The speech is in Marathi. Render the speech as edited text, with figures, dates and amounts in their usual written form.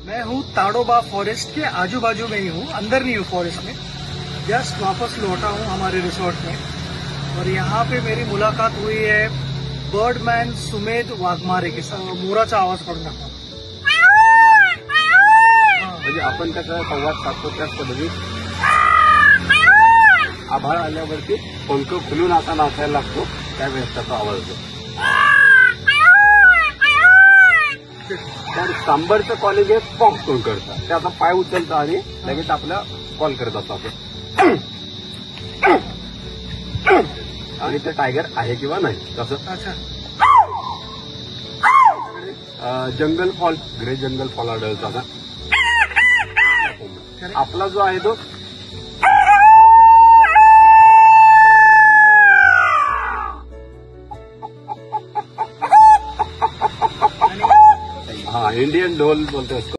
मैं हूँ ताडोबा फॉरेस्ट के आजू बाजू में ही हूँ, अंदर नहीं हूँ फॉरेस्ट में। जस्ट वापस लौटा हूँ हमारे रिसोर्ट में और यहाँ पे मेरी मुलाकात हुई है बर्डमैन सुमेध वाघमारे के साथ। मोराचा आवाज पडून दाखवा। म्हणजे आपण त्याचा संवाद साधतो त्याच पद्धतीत आभाळ आल्यावरती पंख खुलून असा नाचायला लागतो, त्यावेळेस त्याचा आवाज येतो. तर सांबरचं कॉलिंग हे पॉप करून करतात, ते आता पाय उचलतं आणि लगेच आपला कॉल करत असतो आणि ते टायगर आहे किंवा नाही तसं. अच्छा, जंगल फॉल, ग्रे जंगल फॉल आढळतो आता. आपला जो आहे तो इंडियन ढोल बोलतो.